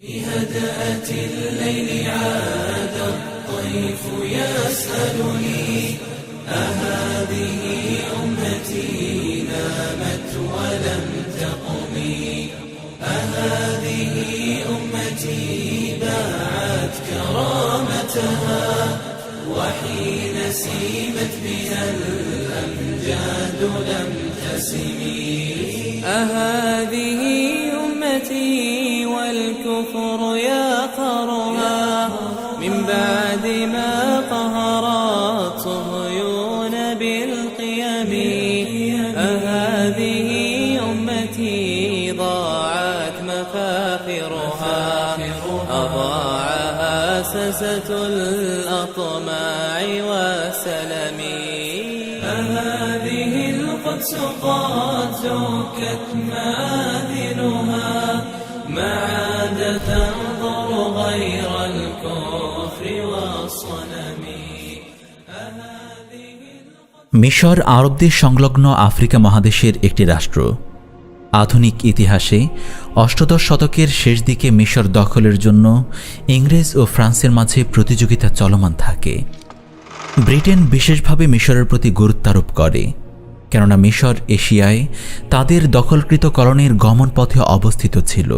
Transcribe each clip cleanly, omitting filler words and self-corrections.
بهدأة الليل عاد الطيف يسألني أهذه أمتي نامت ولم تقمي أهذه أمتي باعت كرامتها وحين سيمت بها الأمجاد لم تسمي أهذه أمتي والكفر يقهرها من بعد ما قهرت صهيون بالقيم أهذه أمتي ضاعت مفاخرها أضاعها سسة الأطماع والسلم أهذه القدس قد زكت مآذنها ما عاد تنظر غير الكفر والصنم মিশর আরবদের সংলগ্ন আফ্রিকা মহাদেশের একটি রাষ্ট্র। আধুনিক ইতিহাসে অষ্টাদশ শতকের শেষ দিকে মিশর দখলের জন্য ইংরেজ ও ফ্রান্সের মাঝে প্রতিযোগিতা চলমান থাকে। ব্রিটেন বিশেষভাবে মিশরের প্রতি গুরুত্বারোপ করে, কেননা মিশর এশিয়ায় তাদের দখলকৃত কলোনির গমনপথে অবস্থিত ছিল।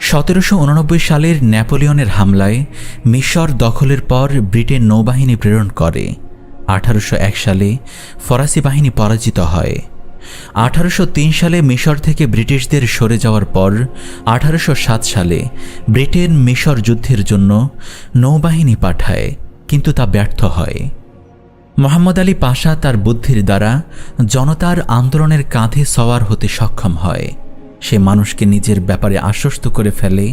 1789 সালের নেপোলিয়নের হামলায় মিশর দখলের পর ব্রিটেন নৌবাহিনী প্রেরণ করে। 1801 সালে ফরাসি বাহিনী পরাজিত হয়। 1803 সালে মিশর থেকে ব্রিটিশদের সরে যাওয়ার পর 1807 সালে ব্রিটেন মিশর যুদ্ধের জন্য নৌবাহিনী পাঠায়, কিন্তু তা ব্যর্থ হয়। মোহাম্মদ আলী পাশা তার বুদ্ধির দ্বারা জনতার আন্দোলনের কাঁধে সওয়ার হতে সক্ষম হয়। সে মানুষকে নিজের ব্যাপারে আশ্বস্ত করে ফেলে,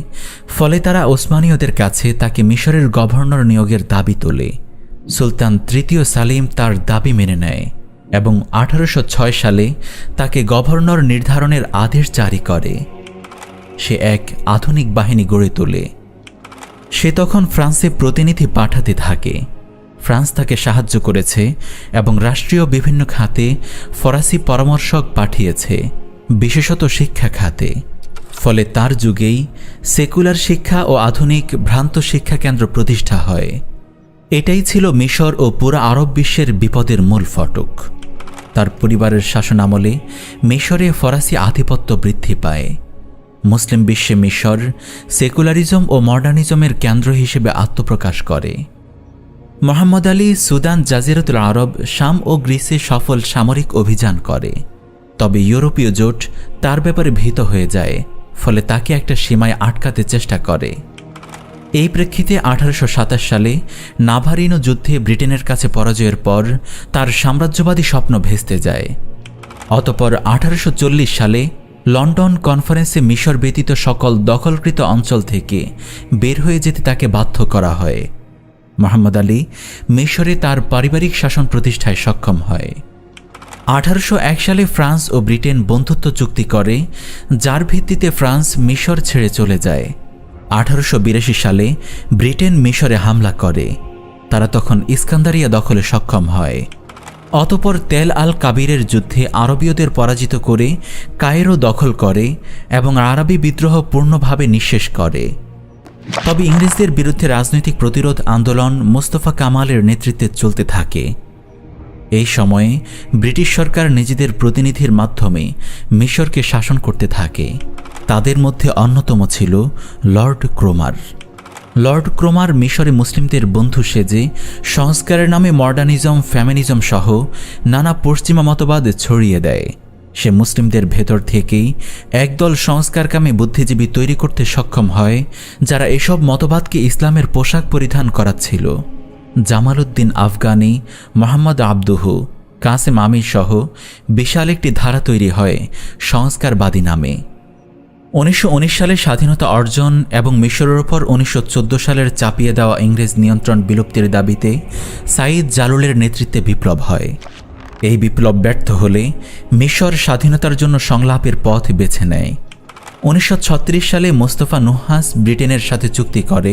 ফলে তারা ওসমানীয়দের কাছে তাকে মিশরের গভর্নর নিয়োগের দাবি তোলে। সুলতান তৃতীয় সালিম তার দাবি মেনে নেয় এবং 1806 সালে তাকে গভর্নর নির্ধারণের আদেশ জারি করে। সে এক আধুনিক বাহিনী গড়ে তোলে। সে তখন ফ্রান্সে প্রতিনিধি পাঠাতে থাকে। ফ্রান্স তাকে সাহায্য করেছে এবং রাষ্ট্রীয় বিভিন্ন খাতে ফরাসি পরামর্শক পাঠিয়েছে, বিশেষত শিক্ষা খাতে। ফলে তার যুগেই সেকুলার শিক্ষা ও আধুনিক ভ্রান্ত শিক্ষা কেন্দ্র প্রতিষ্ঠা হয়। এটাই ছিল মিশর ও পুরো আরব বিশ্বের বিপদের মূল ফটক। তার পরিবারের শাসনামলে মিশরে ফরাসি আধিপত্য বৃদ্ধি পায়। মুসলিম বিশ্বে মিশর সেকুলারিজম ও মডার্নিজমের কেন্দ্র হিসেবে আত্মপ্রকাশ করে। মোহাম্মদ আলী সুদান, জাজিরাতুল আরব, শাম ও গ্রিসে সফল সামরিক অভিযান করে, তবে ইউরোপীয় জোট তার ব্যাপারে ভীত হয়ে যায়, ফলে তাকে একটা সীমায় আটকাতে চেষ্টা করে। এই প্রেক্ষিতে 1827 সালে নাভারিনো যুদ্ধে ব্রিটেনের কাছে পরাজয়ের পর তার সাম্রাজ্যবাদী স্বপ্ন ভেস্তে যায়। অতঃপর 1840 সালে লন্ডন কনফারেন্সে মিশর ব্যতীত সকল দখলকৃত অঞ্চল থেকে বের হয়ে যেতে তাকে বাধ্য করা হয়। মোহাম্মদ আলী মিশরে তার পারিবারিক শাসন প্রতিষ্ঠায় সক্ষম হয়। 1801 সালে ফ্রান্স ও ব্রিটেন বন্ধুত্ব চুক্তি করে, যার ভিত্তিতে ফ্রান্স মিশর ছেড়ে চলে যায়। 1882 সালে ব্রিটেন মিশরে হামলা করে। তারা তখন ইস্কান্দারিয়া দখলে সক্ষম হয়। অতঃপর তেল আল কাবিরের যুদ্ধে আরবীয়দের পরাজিত করে কায়রো দখল করে এবং আরবি বিদ্রোহ পূর্ণভাবে নিঃশেষ করে। তবে ইংরেজদের বিরুদ্ধে রাজনৈতিক প্রতিরোধ আন্দোলন মোস্তফা কামালের নেতৃত্বে চলতে থাকে। এই সময়ে ব্রিটিশ সরকার নিজেদের প্রতিনিধির মাধ্যমে মিশরকে শাসন করতে থাকে। তাদের মধ্যে অন্যতম ছিল লর্ড ক্রোমার। লর্ড ক্রোমার মিশরে মুসলিমদের বন্ধু সেজে সংস্কারের নামে মডার্নিজম, ফ্যামিনিজম সহ নানা পশ্চিমা মতবাদ ছড়িয়ে দেয়। সে মুসলিমদের ভেতর থেকেই একদল সংস্কারকামী বুদ্ধিজীবী তৈরি করতে সক্ষম হয়, যারা এসব মতবাদকে ইসলামের পোশাক পরিধান করাচ্ছিল। জামাল উদ্দিন আফগানি, মোহাম্মদ আবদুহু, কাসেম আমির সহ বিশাল একটি ধারা তৈরি হয় সংস্কারবাদী নামে। 1919 সালে স্বাধীনতা অর্জন এবং মিশরের ওপর 1914 সালের চাপিয়ে দেওয়া ইংরেজ নিয়ন্ত্রণ বিলুপ্তির দাবিতে সাইদ জালুলের নেতৃত্বে বিপ্লব হয়। এই বিপ্লব ব্যর্থ হলে মিশর স্বাধীনতার জন্য সংলাপের পথ বেছে নেয়। 1936 সালে মোস্তফা নুহাস ব্রিটেনের সাথে চুক্তি করে,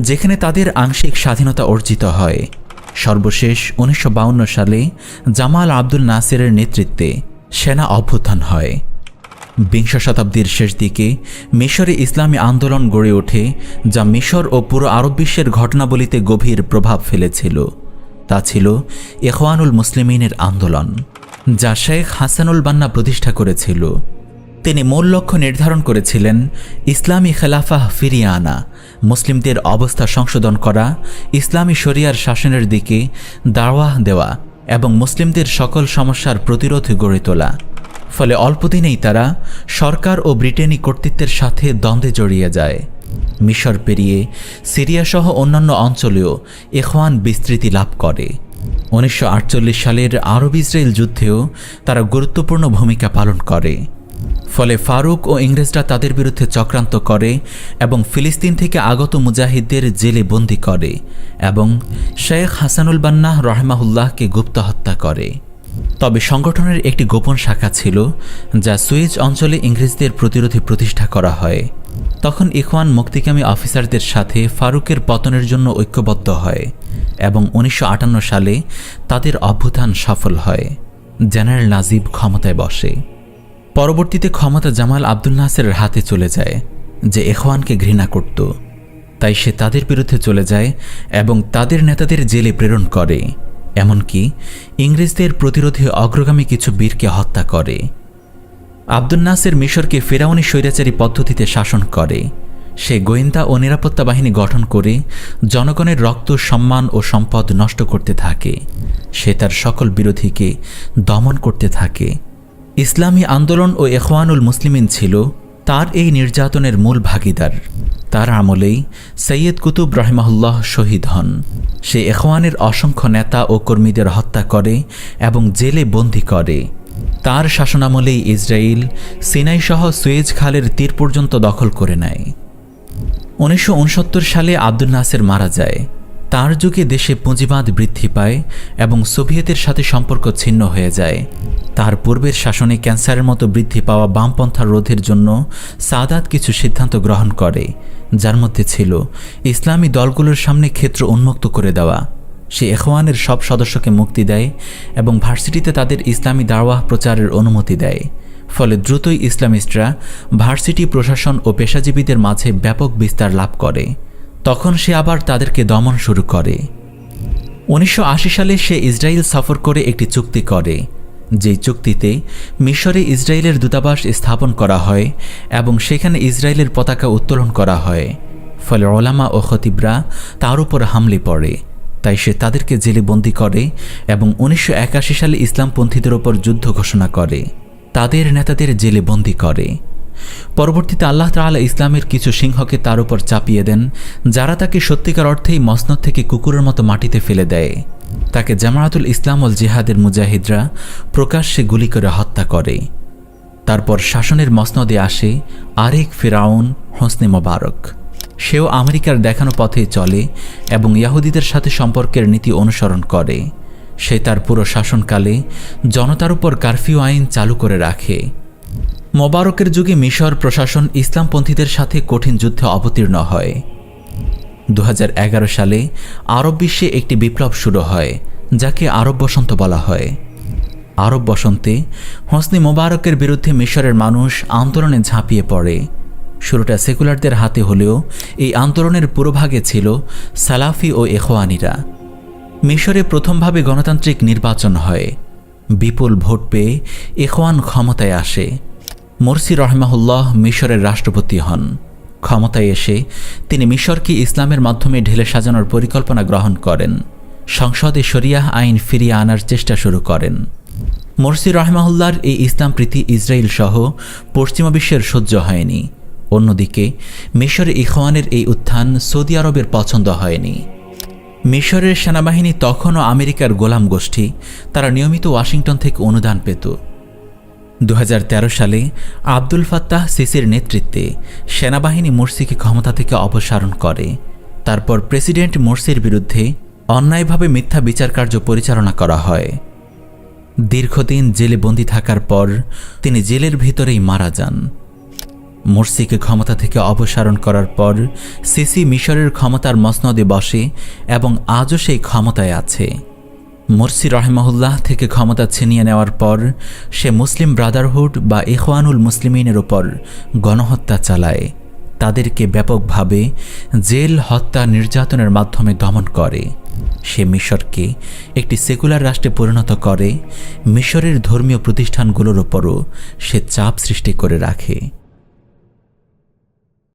যেখানে তাদের আংশিক স্বাধীনতা অর্জিত হয়। সর্বশেষ 1952 সালে জামাল আব্দুল নাসিরের নেতৃত্বে সেনা অভ্যুত্থান হয়। বিংশ শতাব্দীর শেষ দিকে মিশরে ইসলামী আন্দোলন গড়ে ওঠে, যা মিশর ও পুরো আরব বিশ্বের ঘটনাবলিতে গভীর প্রভাব ফেলেছিল। তা ছিল ইখওয়ানুল মুসলিমিনের আন্দোলন, যা শেখ হাসানুল বান্না প্রতিষ্ঠা করেছিল। তিনি মূল লক্ষ্য নির্ধারণ করেছিলেন ইসলামী খেলাফাহ ফিরিয়ে আনা, মুসলিমদের অবস্থা সংশোধন করা, ইসলামী শরিয়ার শাসনের দিকে দাওয়াহ দেওয়া এবং মুসলিমদের সকল সমস্যার প্রতিরোধ গড়ে তোলা। ফলে অল্পদিনেই তারা সরকার ও ব্রিটেনি কর্তৃত্বের সাথে দ্বন্দ্বে জড়িয়ে যায়। মিশর পেরিয়ে সিরিয়াসহ অন্যান্য অঞ্চলেও ইখওয়ান বিস্তৃতি লাভ করে। 1948 সালের আরব ইসরায়েল যুদ্ধেও তারা গুরুত্বপূর্ণ ভূমিকা পালন করে। ফলে ফারুক ও ইংরেজরা তাদের বিরুদ্ধে চক্রান্ত করে এবং ফিলিস্তিন থেকে আগত মুজাহিদদের জেলে বন্দী করে এবং শেখ হাসানুল বান্না রহমাহুল্লাহকে গুপ্ত হত্যা করে। তবে সংগঠনের একটি গোপন শাখা ছিল, যা সুয়েজ অঞ্চলে ইংরেজদের প্রতিরোধে প্রতিষ্ঠা করা হয়। তখন ইখওয়ান মুক্তিকামী অফিসারদের সাথে ফারুকের পতনের জন্য ঐক্যবদ্ধ হয় এবং 1958 সালে তাদের অভ্যুত্থান সফল হয়। জেনারেল নাজিব ক্ষমতায় বসে। পরবর্তীতে ক্ষমতা জামাল আব্দুল নাসেরের হাতে চলে যায়, যে ইখওয়ানকে ঘৃণা করত। তাই সে তাদের বিরুদ্ধে চলে যায় এবং তাদের নেতাদের জেলে প্রেরণ করে, এমনকি ইংরেজদের প্রতিরোধে অগ্রগামী কিছু বীরকে হত্যা করে। আব্দুল নাসের মিশরকে ফেরাউনি স্বৈরাচারী পদ্ধতিতে শাসন করে। সে গোয়েন্দা ও নিরাপত্তা বাহিনী গঠন করে জনগণের রক্ত, সম্মান ও সম্পদ নষ্ট করতে থাকে। সে তার সকল বিরোধীকে দমন করতে থাকে। ইসলামী আন্দোলন ও ইখওয়ানুল মুসলিমিন ছিল তার এই নির্যাতনের মূল ভাগিদার। তার আমলেই সৈয়দ কুতুব রহিমাহুল্লাহ শহীদ হন। সে ইখওয়ানের অসংখ্য নেতা ও কর্মীদের হত্যা করে এবং জেলে বন্দী করে। তার শাসনামলেই ইসরায়েল সিনাইসহ সুয়েজ খালের তীর পর্যন্ত দখল করে নেয়। 1969 সালে আব্দুল নাসের মারা যায়। তার যুগে দেশে পুঁজিবাদ বৃদ্ধি পায় এবং সোভিয়েতের সাথে সম্পর্ক ছিন্ন হয়ে যায়। তার পূর্বের শাসনে ক্যান্সারের মতো বৃদ্ধি পাওয়া বামপন্থা রোধের জন্য সাদাত কিছু সিদ্ধান্ত গ্রহণ করে, যার মধ্যে ছিল ইসলামী দলগুলোর সামনে ক্ষেত্র উন্মুক্ত করে দেওয়া। সে ইখওয়ানের সব সদস্যকে মুক্তি দেয় এবং ভার্সিটিতে তাদের ইসলামী দাওয়াহ প্রচারের অনুমতি দেয়। ফলে দ্রুতই ইসলামিস্টরা ভার্সিটি, প্রশাসন ও পেশাজীবীদের মাঝে ব্যাপক বিস্তার লাভ করে। তখন সে আবার তাদেরকে দমন শুরু করে। 1980 সালে সে ইসরায়েল সফর করে একটি চুক্তি করে, যেই চুক্তিতে মিশরে ইসরায়েলের দূতাবাস স্থাপন করা হয় এবং সেখানে ইসরায়েলের পতাকা উত্তোলন করা হয়। ফলে ওলামা ও খতিবরা তার উপর হামলে পড়ে। তাই সে তাদেরকে জেলে বন্দী করে এবং 1981 সালে ইসলামপন্থীদের ওপর যুদ্ধ ঘোষণা করে, তাদের নেতাদের জেলে বন্দী করে। পরবর্তীতে আল্লাহ তাআলা ইসলামের কিছু সিংহকে তার উপর চাপিয়ে দেন, যারা তাকে সত্যিকার অর্থেই মসনদ থেকে কুকুরের মতো মাটিতে ফেলে দেয়। তাকে জামায়াতুল ইসলাম ওয়াল জিহাদের মুজাহিদরা প্রকাশ্যে গুলি করে হত্যা করে। তারপর শাসনের মসনদে আসে আরেক ফিরাউন, হোসনি মোবারক। সেও আমেরিকার দেখানো পথেই চলে এবং ইহুদিদের সাথে সম্পর্কের নীতি অনুসরণ করে। সে তার পুরো শাসনকালে জনতার উপর কারফিউ আইন চালু করে রাখে। মোবারকের যুগে মিশর প্রশাসন ইসলামপন্থীদের সাথে কঠিন যুদ্ধে অবতীর্ণ হয়। 2011 সালে আরব বিশ্বে একটি বিপ্লব শুরু হয়, যাকে আরব বসন্ত বলা হয়। আরব বসন্তে হোসনি মোবারকের বিরুদ্ধে মিশরের মানুষ আন্দোলনে ঝাঁপিয়ে পড়ে। শুরুটা সেকুলারদের হাতে হলেও এই আন্দোলনের পুরোভাগে ছিল সালাফি ও ইখওয়ানিরা। মিশরে প্রথমভাবে গণতান্ত্রিক নির্বাচন হয়। বিপুল ভোট পেয়ে ইখওয়ান ক্ষমতায় আসে। মোরসি রহমাহুল্লাহ মিশরের রাষ্ট্রপতি হন। ক্ষমতায় এসে তিনি মিশরকে ইসলামের মাধ্যমে ঢেলে সাজানোর পরিকল্পনা গ্রহণ করেন। সংসদে শরিয়াহ আইন ফিরিয়ে আনার চেষ্টা শুরু করেন। মোরসি রহমাহুল্লাহর এই ইসলাম প্রীতি ইসরায়েল সহ পশ্চিমা বিশ্বের সহ্য হয়নি। অন্যদিকে মিশরে ইখওয়ানের এই উত্থান সৌদি আরবের পছন্দ হয়নি। মিশরের সেনাবাহিনী তখনও আমেরিকার গোলাম গোষ্ঠী, তারা নিয়মিত ওয়াশিংটন থেকে অনুদান পেত। 2013 সালে আব্দুল ফাত্তাহ সিসির নেতৃত্বে সেনাবাহিনী মোরসিকে ক্ষমতা থেকে অপসারণ করে। তারপর প্রেসিডেন্ট মোরসির বিরুদ্ধে অন্যায়ভাবে মিথ্যা বিচারকার্য পরিচালনা করা হয়। দীর্ঘদিন জেলে বন্দী থাকার পর তিনি জেলের ভিতরেই মারা যান। মোরসিকে ক্ষমতা থেকে অপসারণ করার পর সিসি মিশরের ক্ষমতার মসনদে বসে এবং আজও সেই ক্ষমতায় আছে। মুরসি রহমাহুল্লাহ থেকে ক্ষমতা ছিনিয়ে নেওয়ার পর সে মুসলিম ব্রাদারহুড বা ইখওয়ানুল মুসলিমিনের ওপর গণহত্যা চালায়, তাদেরকে ব্যাপকভাবে জেল, হত্যা, নির্যাতনের মাধ্যমে দমন করে। সে মিশরকে একটি সেকুলার রাষ্ট্রে পরিণত করে, মিশরের ধর্মীয় প্রতিষ্ঠানগুলোর ওপরও সে চাপ সৃষ্টি করে রাখে।